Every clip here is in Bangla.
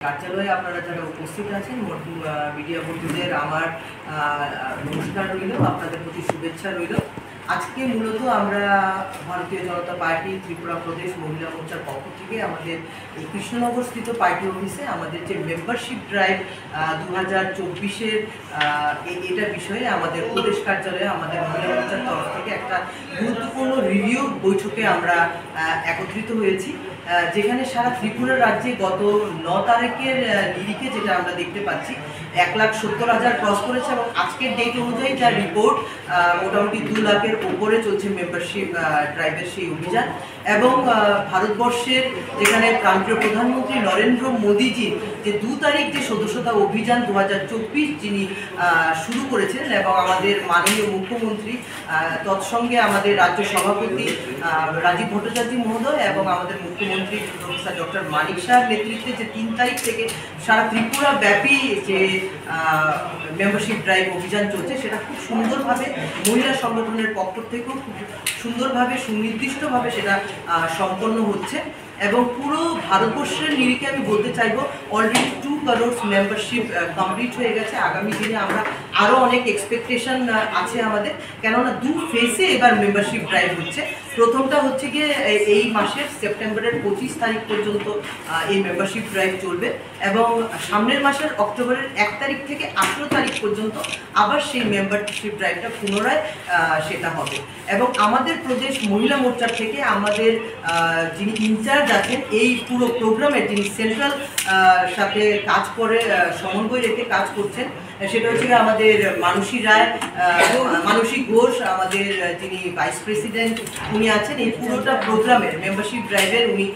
কার্যালয়ে আপনারা যারা উপস্থিত আছেন মিডিয়া বন্ধুদের আমার নমস্কার রইল, আপনাদের প্রতি শুভেচ্ছা রইল। আজকে মূলত আমরা ভারতীয় জনতা পার্টি ত্রিপুরা প্রদেশ মহিলা মোর্চার পক্ষ থেকে আমাদের এই কৃষ্ণনগর স্থিত পার্টি অফিসে আমাদের যে মেম্বারশিপ ড্রাইভ 2024-এর এটা বিষয়ে আমাদের প্রদেশ কার্যালয়ে আমাদের মহিলা মোর্চার তরফ থেকে একটা গুরুত্বপূর্ণ রিভিউ বৈঠকে আমরা একত্রিত হয়েছি, যেখানে সারা ত্রিপুরা রাজ্যে গত 9 তারিখের নিরিখে যেটা আমরা দেখতে পাচ্ছি 1,70,000 ক্রস করেছে এবং আজকের ডেট অনুযায়ী যা রিপোর্ট মোটামুটি 2 লাখের উপরে চলছে মেম্বারশিপ ড্রাইভের সেই অভিযান। এবং ভারতবর্ষের যেখানে প্রান্তীয় প্রধানমন্ত্রী নরেন্দ্র মোদীজি যে 2 তারিখ যে সদস্যতা অভিযান 2024 যিনি শুরু করেছেন এবং আমাদের মাননীয় মুখ্যমন্ত্রী তৎসঙ্গে আমাদের রাজ্য সভাপতি রাজীব ভট্টাচার্য মহোদয় এবং আমাদের মুখ্যমন্ত্রী প্রফেসর ডক্টর মানিক শাহের নেতৃত্বে যে 3 তারিখ থেকে সারা ত্রিপুরা ব্যাপী যে মেম্বারশিপ ড্রাইভ অভিযান চলছে সেটা খুব সুন্দরভাবে মহিলা সংগঠনের পক্ষ থেকেও খুব সুন্দরভাবে সুনির্দিষ্টভাবে সেটা সম্পন্ন হচ্ছে। এবং পুরো ভারতবর্ষের নিরিখে আমি বলতে চাইবো অলরেডি 2 crore মেম্বারশিপ কমপ্লিট হয়ে গেছে। আগামী দিনে আমরা আরও অনেক এক্সপেকটেশন আছে আমাদের, কেননা 2 ফেজে এবার মেম্বারশিপ ড্রাইভ হচ্ছে। প্রথমটা হচ্ছে গিয়ে এই মাসের সেপ্টেম্বরের 25 তারিখ পর্যন্ত এই মেম্বারশিপ ড্রাইভ চলবে এবং সামনের মাসের অক্টোবরের 1 তারিখ থেকে 18 তারিখ পর্যন্ত আবার সেই মেম্বারশিপ ড্রাইভটা পুনরায় সেটা হবে। এবং আমাদের প্রদেশ মহিলা মোর্চার থেকে আমাদের যিনি ইনচার্জ আছেন এই পুরো প্রোগ্রামের, যিনি সেন্ট্রাল সাথে কাজ করে সমন্বয় রেখে কাজ করছেন, সেটা হচ্ছে আমাদের মানসী ঘোষ, আমাদের যিনি ভাইস প্রেসিডেন্ট উনি আছেন। এই পুরোটা প্রোগ্রামের মেম্বারশিপ ড্রাইভের উনি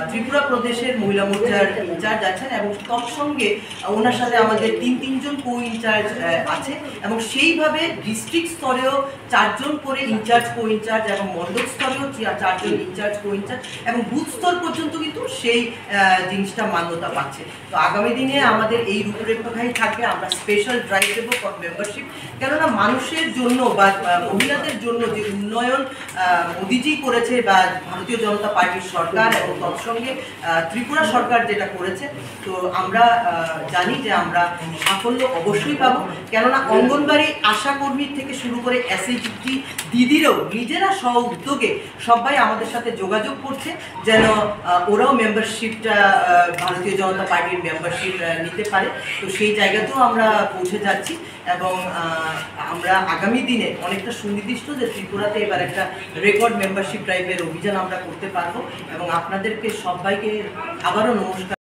ত্রিপুরা প্রদেশের মহিলা মোর্চার ইনচার্জ আছেন এবং তৎসঙ্গে ওনার সাথে আমাদের 3জন কো ইনচার্জ আছে এবং সেইভাবে ডিস্ট্রিক্ট স্তরেও 4 জন করে ইনচার্জ কো ইনচার্জ এবং মণ্ডল স্তরেও 4 জন ইনচার্জ কো ইনচার্জ এবং বুথ স্তর পর্যন্ত কিন্তু সেই জিনিসটা মান্যতা পাচ্ছে। তো আগামী দিনে আমাদের এই রূপরেখাই থাকবে, আমরা স্পেশাল ড্রাইভ দেবো ফর মেম্বারশিপ, কেননা মানুষের জন্য বা মহিলাদের জন্য যে উন্নয়ন মোদিজি করেছে বা ভারতীয় জনতা পার্টির সরকার এবং তৎসঙ্গে ত্রিপুরা সরকার যেটা করেছে, তো আমরা জানি যে আমরা সাফল্য অবশ্যই পাবো। কেননা অঙ্গনবাড়ি আশাকর্মী থেকে শুরু করে এসএইচজি দিদিরাও নিজেরা স্ব উদ্যোগে সবাই আমাদের সাথে যোগাযোগ করছে যেন ওরাও মেম্বারশিপটা ভারতীয় জনতা পার্টির মেম্বারশিপ নিতে পারে। তো সেই জায়গাতেও আমরা পৌঁছে যাচ্ছি এবং আমরা আগামী দিনে অনেকটা সুনির্দিষ্ট যে ত্রিপুরাতে এবার একটা রেকর্ড মেম্বারশিপ ড্রাইভের অভিযান আমরা করতে পারবো। এবং আপনাদেরকে সবাইকে আবারও নমস্কার।